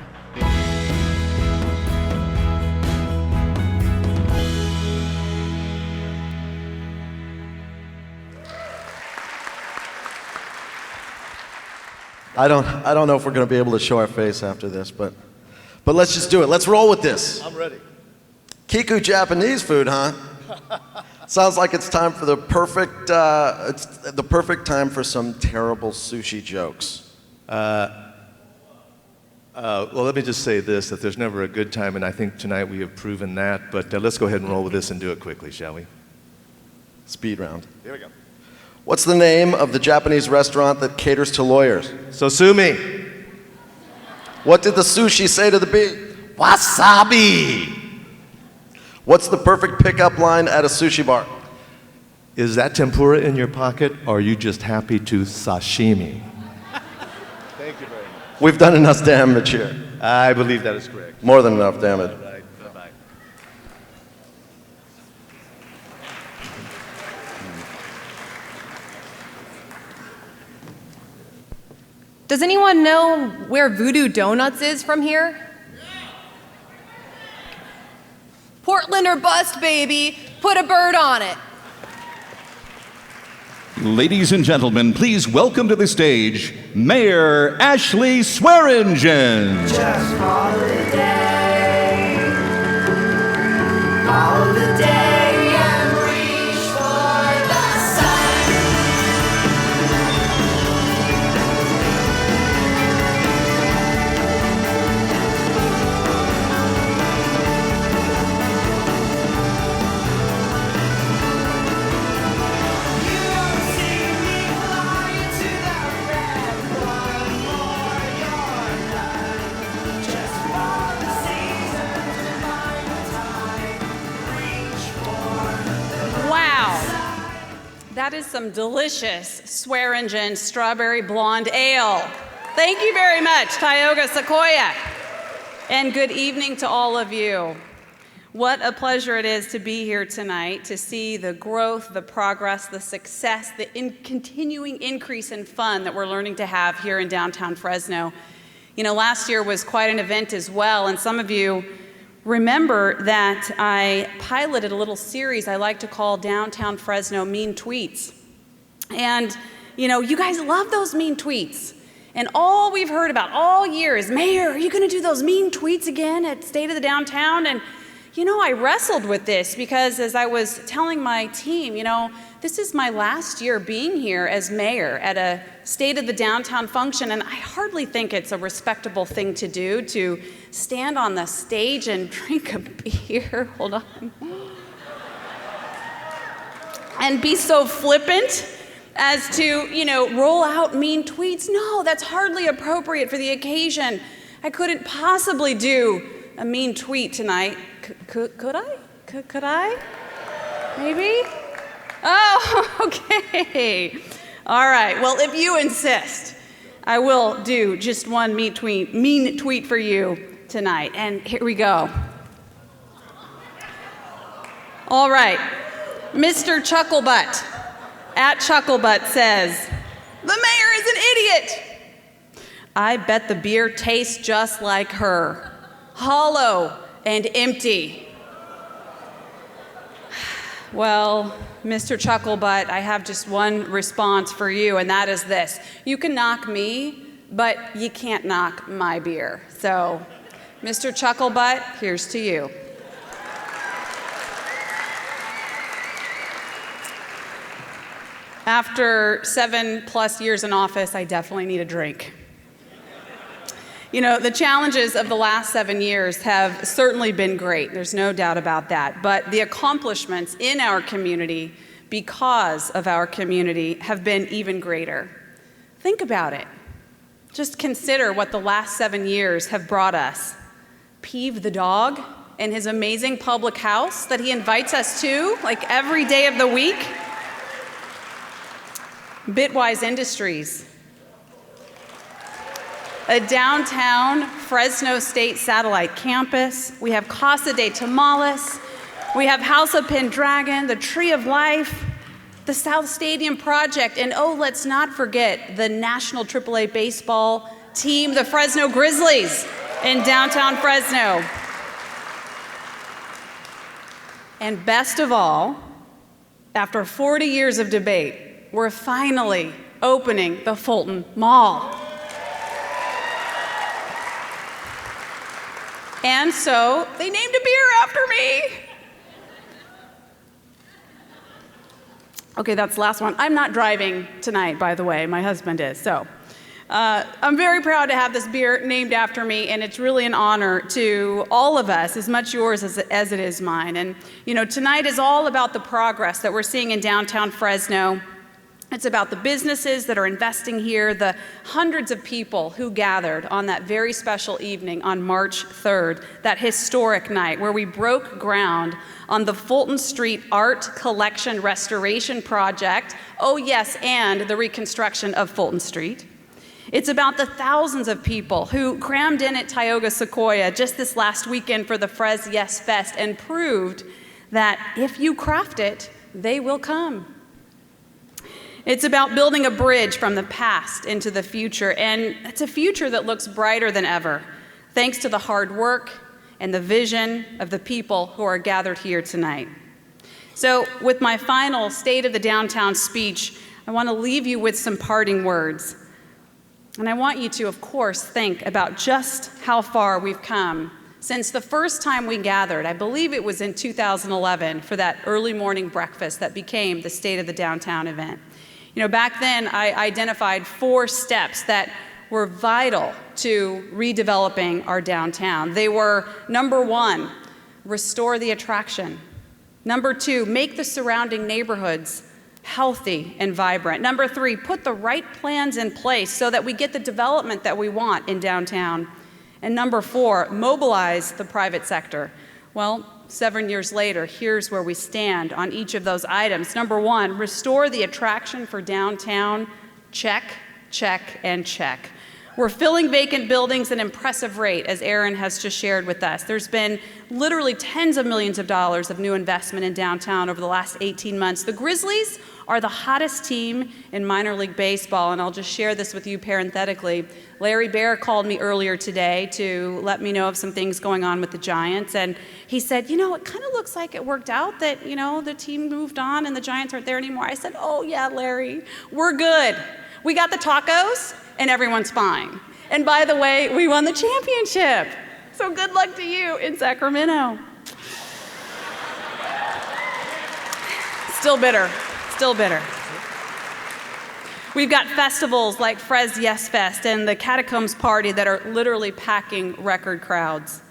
I don't know if we're going to be able to show our face after this, but let's just do it. Let's roll with this. I'm ready. Kiku Japanese Food, huh? Sounds like it's time for the perfect time for some terrible sushi jokes. Well, let me just say this, that there's never a good time, and I think tonight we have proven that, but let's go ahead and roll with this and do it quickly, shall we? Speed round. Here we go. What's the name of the Japanese restaurant that caters to lawyers? So sue me. What did the sushi say to the bee? Wasabi! What's the perfect pickup line at a sushi bar? Is that tempura in your pocket, or are you just happy to sashimi? Thank you very much. We've done enough damage here. I believe that is correct. More than enough damage. All right, bye-bye. Does anyone know where Voodoo Donuts is from here? Portland or bust, baby. Put a bird on it. Ladies and gentlemen, please welcome to the stage Mayor Ashley Swearingen. Just follow the day. Follow the day and reach for the sun. You don't see me flying to the red. One more your blood. Just for the seasons and find the time. Reach for the Wow. That is some delicious Swearingen strawberry blonde ale. Thank you very much, Tioga Sequoia. And good evening to all of you. What a pleasure it is to be here tonight to see the growth, the progress, the success, the continuing increase in fun that we're learning to have here in downtown Fresno. You know, last year was quite an event as well, and some of you remember that I piloted a little series I like to call Downtown Fresno Mean Tweets. And, you know, you guys love those mean tweets. And all we've heard about all year is, Mayor, are you going to do those mean tweets again at State of the Downtown? And, you know, I wrestled with this because as I was telling my team, you know, this is my last year being here as mayor at a State of the Downtown function, and I hardly think it's a respectable thing to do, to stand on the stage and drink a beer, hold on, and be so flippant as to, roll out mean tweets. No, that's hardly appropriate for the occasion. I couldn't possibly do a mean tweet tonight. Could I? Could I? Maybe? Oh, okay. All right, well, if you insist, I will do just one mean tweet for you tonight. And here we go. All right, Mr. Chucklebutt at Chucklebutt says, "The mayor is an idiot. I bet the beer tastes just like her, hollow and empty." Well, Mr. Chucklebutt, I have just one response for you, and that is this. You can knock me, but you can't knock my beer. So, Mr. Chucklebutt, here's to you. After 7+ years in office, I definitely need a drink. The challenges of the last 7 years have certainly been great. There's no doubt about that. But the accomplishments in our community, because of our community, have been even greater. Think about it. Just consider what the last 7 years have brought us. Peeve the dog and his amazing public house that he invites us to, like every day of the week. Bitwise Industries, a downtown Fresno State satellite campus. We have Casa de Tamales. We have House of Pendragon, the Tree of Life, the South Stadium Project, and let's not forget the National AAA baseball team, the Fresno Grizzlies in downtown Fresno. And best of all, after 40 years of debate, we're finally opening the Fulton Mall. And so they named a beer after me. Okay, that's the last one. I'm not driving tonight, by the way. My husband is. So I'm very proud to have this beer named after me, and it's really an honor to all of us, as much yours as it is mine. And, tonight is all about the progress that we're seeing in downtown Fresno. It's about the businesses that are investing here, the hundreds of people who gathered on that very special evening on March 3rd, that historic night where we broke ground on the Fulton Street Art Collection Restoration Project. Oh yes, and the reconstruction of Fulton Street. It's about the thousands of people who crammed in at Tioga Sequoia just this last weekend for the Fres Yes Fest and proved that if you craft it, they will come. It's about building a bridge from the past into the future, and it's a future that looks brighter than ever, thanks to the hard work and the vision of the people who are gathered here tonight. So with my final State of the Downtown speech, I want to leave you with some parting words. And I want you to, of course, think about just how far we've come since the first time we gathered. I believe it was in 2011 for that early morning breakfast that became the State of the Downtown event. Back then, I identified 4 steps that were vital to redeveloping our downtown. They were, number 1, restore the attraction. Number 2, make the surrounding neighborhoods healthy and vibrant. Number 3, put the right plans in place so that we get the development that we want in downtown. And number 4, mobilize the private sector. Well, 7 years later, here's where we stand on each of those items. Number 1, restore the attraction for downtown. Check, check, and check. We're filling vacant buildings at an impressive rate, as Aaron has just shared with us. There's been literally tens of millions of dollars of new investment in downtown over the last 18 months. The Grizzlies are the hottest team in minor league baseball, and I'll just share this with you parenthetically. Larry Baer called me earlier today to let me know of some things going on with the Giants, and he said, it kind of looks like it worked out that, the team moved on and the Giants aren't there anymore. I said, oh yeah, Larry, we're good. We got the tacos, and everyone's fine. And by the way, we won the championship. So good luck to you in Sacramento. Still bitter. We've got festivals like Fres Yes Fest and the Catacombs Party that are literally packing record crowds.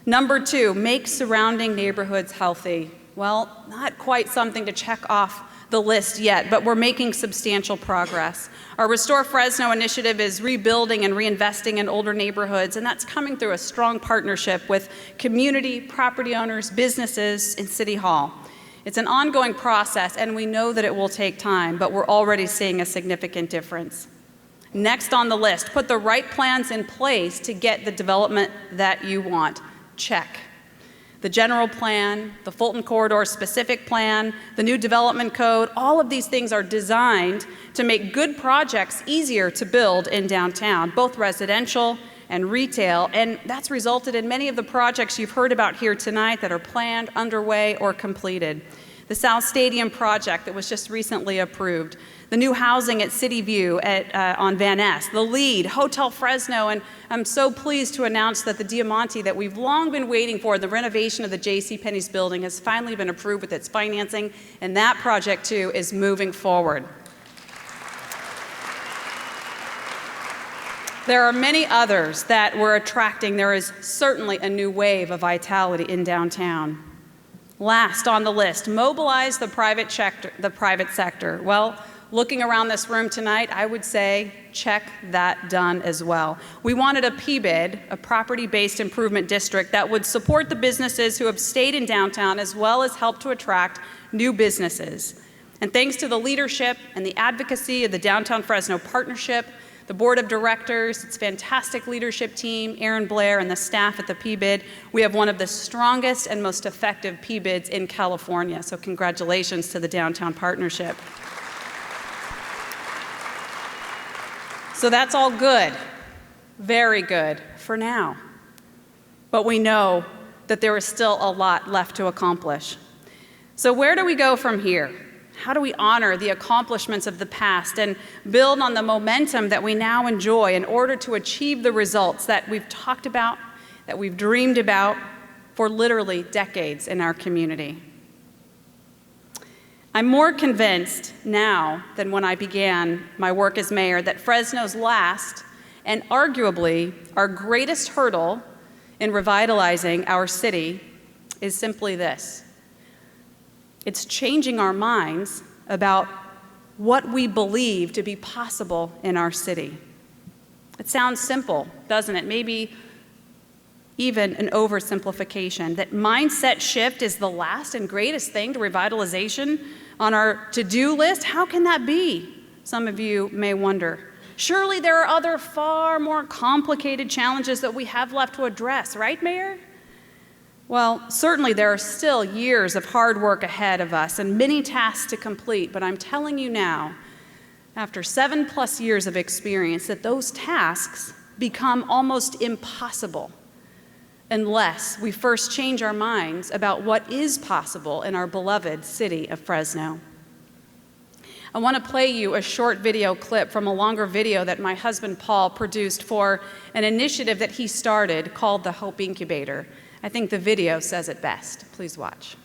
Number 2, make surrounding neighborhoods healthy. Well, not quite something to check off the list yet, but we're making substantial progress. Our Restore Fresno initiative is rebuilding and reinvesting in older neighborhoods, and that's coming through a strong partnership with community, property owners, businesses, and City Hall. It's an ongoing process, and we know that it will take time, but we're already seeing a significant difference. Next on the list, put the right plans in place to get the development that you want. Check. The general plan, the Fulton Corridor specific plan, the new development code, all of these things are designed to make good projects easier to build in downtown, both residential and retail, and that's resulted in many of the projects you've heard about here tonight that are planned, underway, or completed. The South Stadium project that was just recently approved, the new housing at City View on Van Ness, the LEED, Hotel Fresno, and I'm so pleased to announce that the Diamante that we've long been waiting for, the renovation of the JCPenney's building, has finally been approved with its financing, and that project too is moving forward. There are many others that we're attracting. There is certainly a new wave of vitality in downtown. Last on the list, mobilize the private sector. Well, looking around this room tonight, I would say check that done as well. We wanted a PBID, a property-based improvement district, that would support the businesses who have stayed in downtown as well as help to attract new businesses. And thanks to the leadership and the advocacy of the Downtown Fresno Partnership, the board of directors, its fantastic leadership team, Aaron Blair, and the staff at the PBID, we have one of the strongest and most effective PBIDs in California. So congratulations to the Downtown Partnership. So that's all good, very good for now. But we know that there is still a lot left to accomplish. So where do we go from here? How do we honor the accomplishments of the past and build on the momentum that we now enjoy in order to achieve the results that we've talked about, that we've dreamed about for literally decades in our community? I'm more convinced now than when I began my work as mayor that Fresno's last and arguably our greatest hurdle in revitalizing our city is simply this. It's changing our minds about what we believe to be possible in our city. It sounds simple, doesn't it? Maybe even an oversimplification, that mindset shift is the last and greatest thing to revitalization on our to-do list. How can that be? Some of you may wonder. Surely there are other far more complicated challenges that we have left to address, right, Mayor? Well, certainly there are still years of hard work ahead of us and many tasks to complete, but I'm telling you now, after 7+ years of experience, that those tasks become almost impossible unless we first change our minds about what is possible in our beloved city of Fresno. I want to play you a short video clip from a longer video that my husband Paul produced for an initiative that he started called the Hope Incubator. I think the video says it best. Please watch.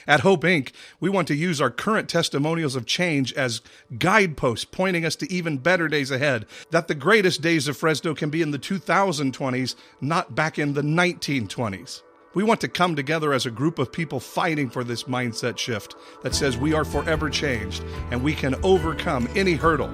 At Hope Inc., we want to use our current testimonials of change as guideposts pointing us to even better days ahead, that the greatest days of Fresno can be in the 2020s, not back in the 1920s. We want to come together as a group of people fighting for this mindset shift that says we are forever changed and we can overcome any hurdle.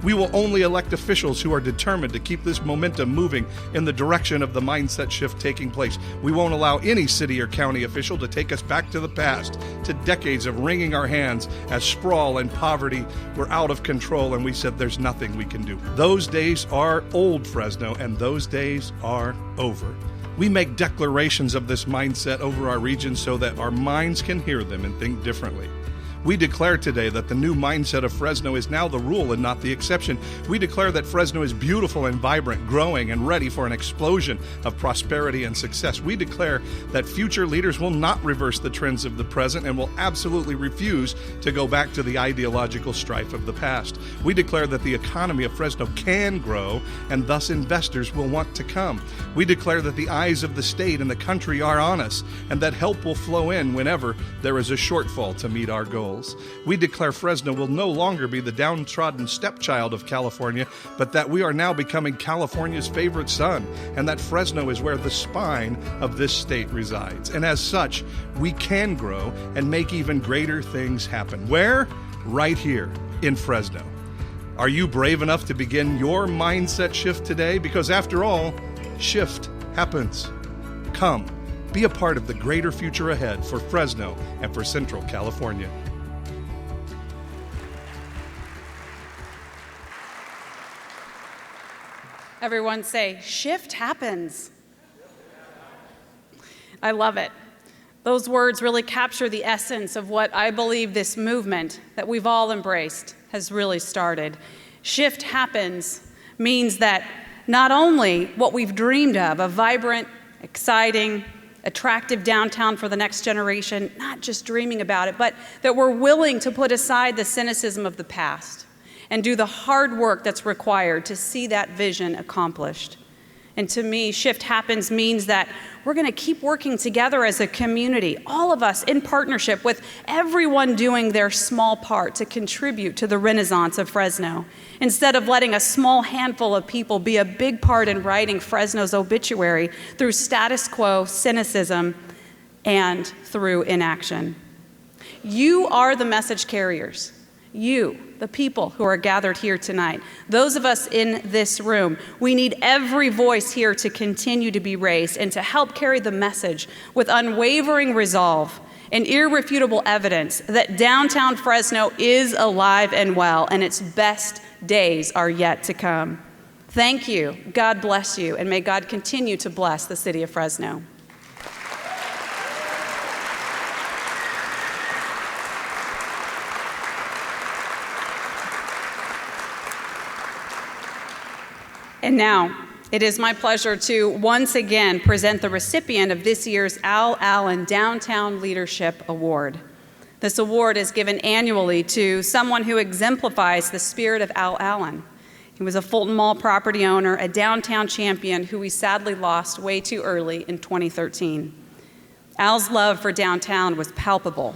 We will only elect officials who are determined to keep this momentum moving in the direction of the mindset shift taking place. We won't allow any city or county official to take us back to the past, to decades of wringing our hands as sprawl and poverty were out of control and we said there's nothing we can do. Those days are old, Fresno, and those days are over. We make declarations of this mindset over our region so that our minds can hear them and think differently. We declare today that the new mindset of Fresno is now the rule and not the exception. We declare that Fresno is beautiful and vibrant, growing and ready for an explosion of prosperity and success. We declare that future leaders will not reverse the trends of the present and will absolutely refuse to go back to the ideological strife of the past. We declare that the economy of Fresno can grow and thus investors will want to come. We declare that the eyes of the state and the country are on us and that help will flow in whenever there is a shortfall to meet our goals. goals. We declare Fresno will no longer be the downtrodden stepchild of California, but that we are now becoming California's favorite son, and that Fresno is where the spine of this state resides. And as such, we can grow and make even greater things happen. Where? Right here in Fresno. Are you brave enough to begin your mindset shift today? Because after all, shift happens. Come, be a part of the greater future ahead for Fresno and for Central California. Everyone say, shift happens. I love it. Those words really capture the essence of what I believe this movement that we've all embraced has really started. Shift happens means that not only what we've dreamed of, a vibrant, exciting, attractive downtown for the next generation, not just dreaming about it, but that we're willing to put aside the cynicism of the past and do the hard work that's required to see that vision accomplished. And to me, shift happens means that we're going to keep working together as a community, all of us in partnership with everyone doing their small part to contribute to the renaissance of Fresno, instead of letting a small handful of people be a big part in writing Fresno's obituary through status quo cynicism and through inaction. You are the message carriers. You, the people who are gathered here tonight, those of us in this room, we need every voice here to continue to be raised and to help carry the message with unwavering resolve and irrefutable evidence that downtown Fresno is alive and well, and its best days are yet to come. Thank you. God bless you, and may God continue to bless the city of Fresno. And now, it is my pleasure to once again present the recipient of this year's Al Allen Downtown Leadership Award. This award is given annually to someone who exemplifies the spirit of Al Allen. He was a Fulton Mall property owner, a downtown champion who we sadly lost way too early in 2013. Al's love for downtown was palpable.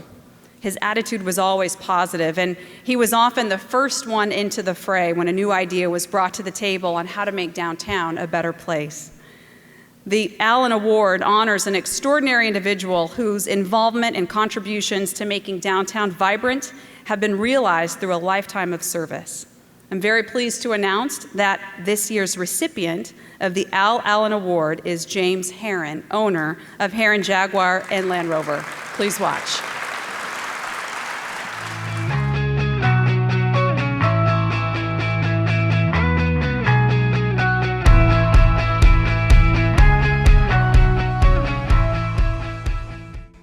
His attitude was always positive, and he was often the first one into the fray when a new idea was brought to the table on how to make downtown a better place. The Allen Award honors an extraordinary individual whose involvement and contributions to making downtown vibrant have been realized through a lifetime of service. I'm very pleased to announce that this year's recipient of the Al Allen Award is James Herron, owner of Herron Jaguar and Land Rover. Please watch.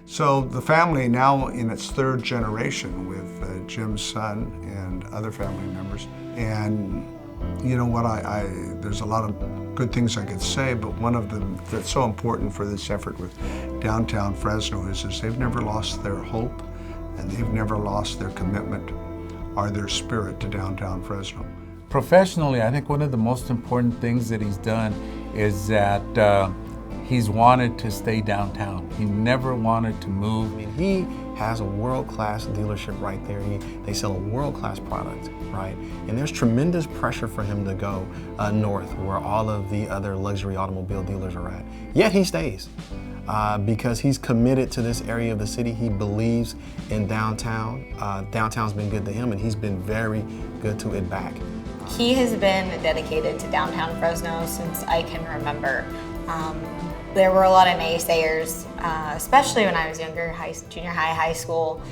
So the family now in its third generation with Jim's son and other family members. And you know what, there's a lot of good things I could say, but one of them that's so important for this effort with downtown Fresno is they've never lost their hope and they've never lost their commitment or their spirit to downtown Fresno. Professionally, I think one of the most important things that he's done is that he's wanted to stay downtown. He never wanted to move. I mean, he has a world-class dealership right there. They sell a world-class product, right? And there's tremendous pressure for him to go north where all of the other luxury automobile dealers are at. Yet he stays because he's committed to this area of the city. He believes in downtown. Downtown's been good to him and he's been very good to it back. He has been dedicated to downtown Fresno since I can remember. There were a lot of naysayers, especially when I was younger, junior high, high school.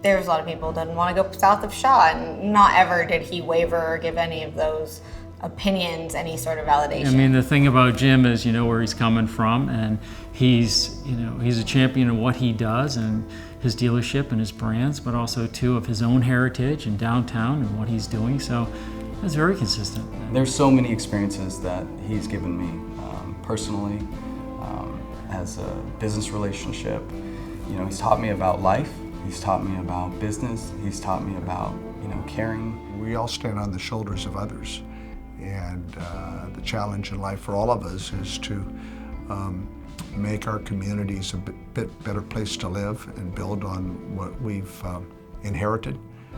There was a lot of people who didn't want to go south of Shaw, and not ever did he waver or give any of those opinions any sort of validation. I mean, the thing about Jim is, you know, where he's coming from, and he's a champion of what he does and his dealership and his brands, but also too of his own heritage and downtown and what he's doing. So it's very consistent. There's so many experiences that he's given me. Personally, as a business relationship. You know, he's taught me about life, he's taught me about business, he's taught me about, caring. We all stand on the shoulders of others, and the challenge in life for all of us is to make our communities a bit better place to live and build on what we've inherited.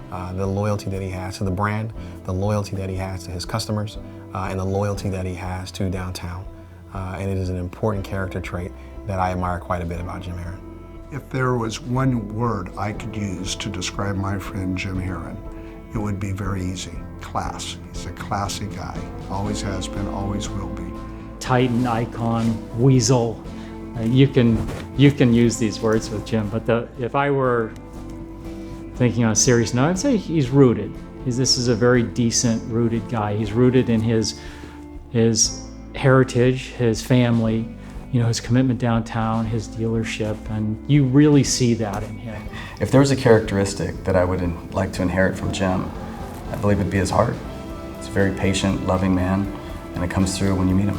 The loyalty that he has to the brand, the loyalty that he has to his customers, and the loyalty that he has to downtown. And it is an important character trait that I admire quite a bit about Jim Heron. If there was one word I could use to describe my friend Jim Heron, it would be very easy: class. He's a classy guy, always has been, always will be. Titan, icon, weasel. You can use these words with Jim, but if I were thinking on a serious note, I'd say he's rooted. This is a very decent, rooted guy. He's rooted in his heritage, his family, his commitment downtown, his dealership, and you really see that in him. If there was a characteristic that I would like to inherit from Jim, I believe it'd be his heart. He's a very patient, loving man, and it comes through when you meet him.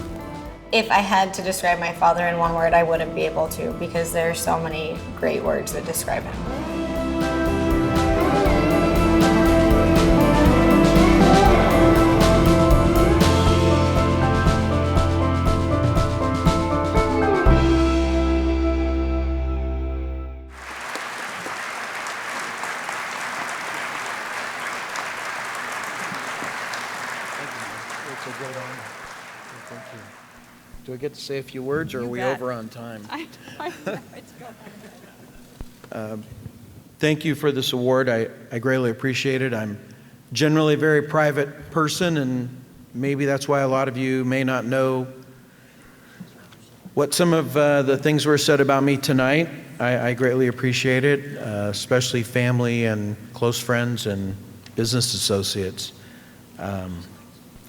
If I had to describe my father in one word, I wouldn't be able to, because there are so many great words that describe him. Do I get to say a few words, or are we over on time? Thank you for this award. I greatly appreciate it. I'm generally a very private person, and maybe that's why a lot of you may not know what some of the things were said about me tonight. I greatly appreciate it, especially family and close friends and business associates.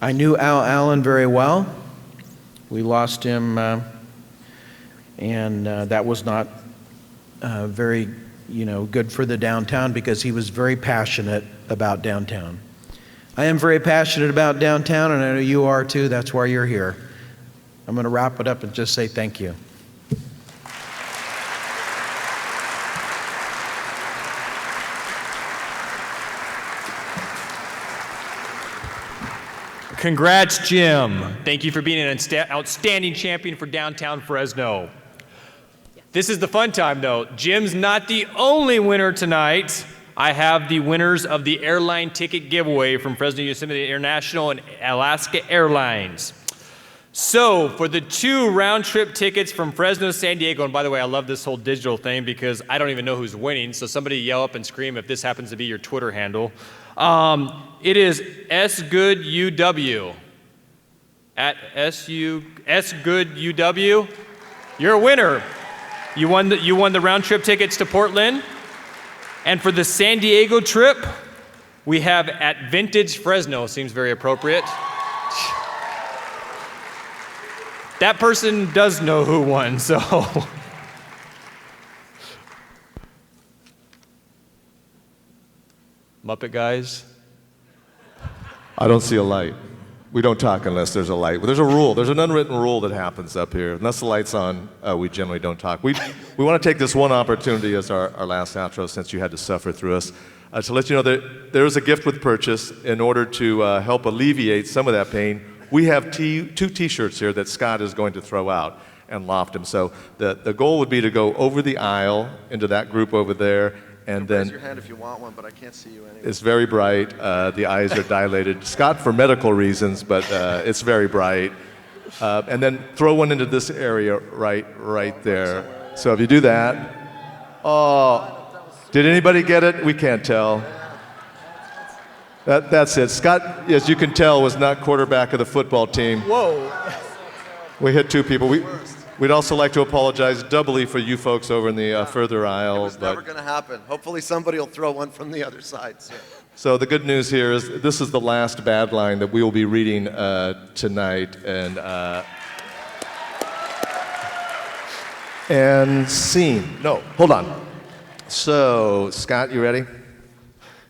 I knew Al Allen very well. We lost him, and that was not very, good for the downtown, because he was very passionate about downtown. I am very passionate about downtown, and I know you are too. That's why you're here. I'm going to wrap it up and just say thank you. Congrats, Jim. Thank you for being an outstanding champion for downtown Fresno. This is the fun time, though. Jim's not the only winner tonight. I have the winners of the airline ticket giveaway from Fresno Yosemite International and Alaska Airlines. So, for the 2 round-trip tickets from Fresno, San Diego, and by the way, I love this whole digital thing because I don't even know who's winning, so somebody yell up and scream if this happens to be your Twitter handle. It is SGoodUW. At SGoodUW. You're a winner. You won the round-trip tickets to Portland. And for the San Diego trip, we have at Vintage Fresno. Seems very appropriate. That person does know who won, so. Muppet guys? I don't see a light. We don't talk unless there's a light. Well, there's a rule. There's an unwritten rule that happens up here. Unless the light's on, we generally don't talk. We want to take this one opportunity as our last outro, since you had to suffer through us, to let you know that there is a gift with purchase. In order to help alleviate some of that pain, we have 2 T-shirts here that Scott is going to throw out and loft them. So the goal would be to go over the aisle into that group over there, and then raise your hand if you want one, but I can't see you anyway. it's very bright. The eyes are dilated. Scott for medical reasons, but it's very bright. And then throw one into this area right there. So if you do that, did anybody get it? We can't tell. That's it. Scott, as you can tell, was not quarterback of the football team. Whoa. We hit 2 people. We'd also like to apologize doubly for you folks over in the further aisle. It was never going to happen. Hopefully somebody will throw one from the other side soon. So the good news here is this is the last bad line that we will be reading tonight. And scene. No, hold on. So, Scott, you ready?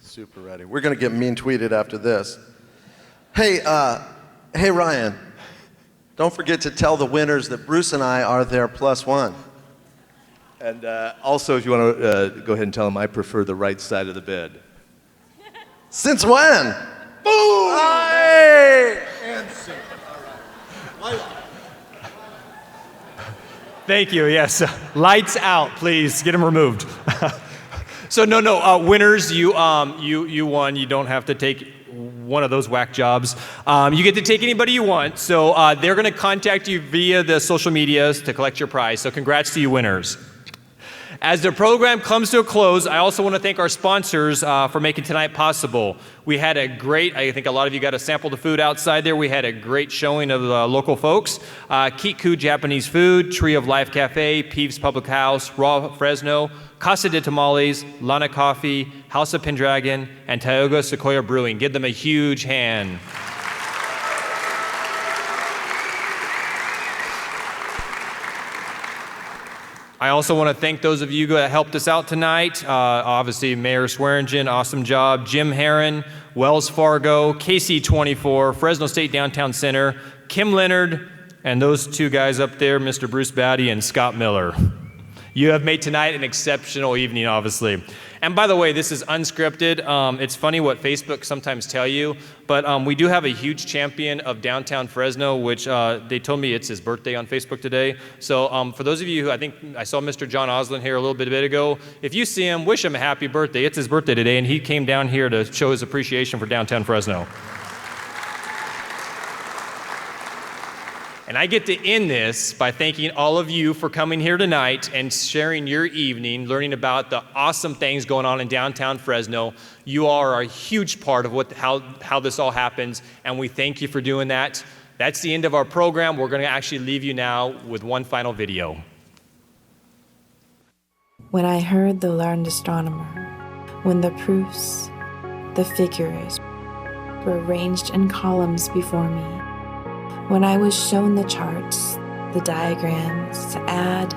Super ready. We're going to get mean tweeted after this. Hey, Ryan, don't forget to tell the winners that Bruce and I are their +1. And also, if you want to go ahead and tell them I prefer the right side of the bed. Since when? Boom! Hey! And sing. All right. Thank you. Yes. Lights out, please. Get them removed. So no. Winners, you won. You don't have to take one of those whack jobs. You get to take anybody you want. So they're going to contact you via the social medias to collect your prize. So congrats to you winners. As the program comes to a close, I also want to thank our sponsors for making tonight possible. We had a great, I think a lot of you got to sample the food outside there. We had a great showing of the local folks. Kiku Japanese Food, Tree of Life Cafe, Peeves Public House, Raw Fresno, Casa de Tamales, Lana Coffee, House of Pendragon, and Tioga Sequoia Brewing. Give them a huge hand. I also want to thank those of you that helped us out tonight. Obviously, Mayor Swearingen, awesome job. Jim Herron, Wells Fargo, KC24, Fresno State Downtown Center, Kim Leonard, and those two guys up there, Mr. Bruce Batty and Scott Miller. You have made tonight an exceptional evening, obviously. And by the way, this is unscripted. It's funny what Facebook sometimes tell you, but we do have a huge champion of downtown Fresno, which they told me it's his birthday on Facebook today. So for those of you who, I think I saw Mr. John Oslin here a little bit ago, if you see him, wish him a happy birthday. It's his birthday today, and he came down here to show his appreciation for downtown Fresno. And I get to end this by thanking all of you for coming here tonight and sharing your evening, learning about the awesome things going on in downtown Fresno. You are a huge part of how this all happens, and we thank you for doing that. That's the end of our program. We're going to actually leave you now with one final video. When I heard the learned astronomer, when the proofs, the figures, were arranged in columns before me, when I was shown the charts, the diagrams to add,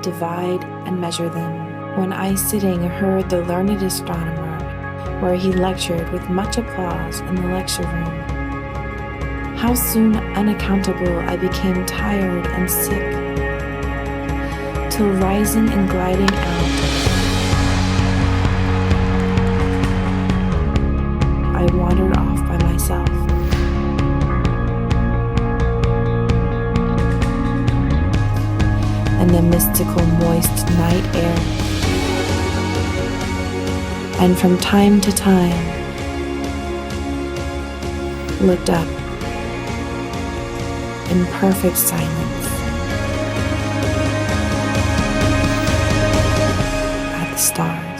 divide, and measure them, when I sitting heard the learned astronomer, where he lectured with much applause in the lecture room, how soon unaccountable I became tired and sick, till rising and gliding out, I wandered off by myself. And the mystical moist night air, and from time to time looked up in perfect silence at the stars.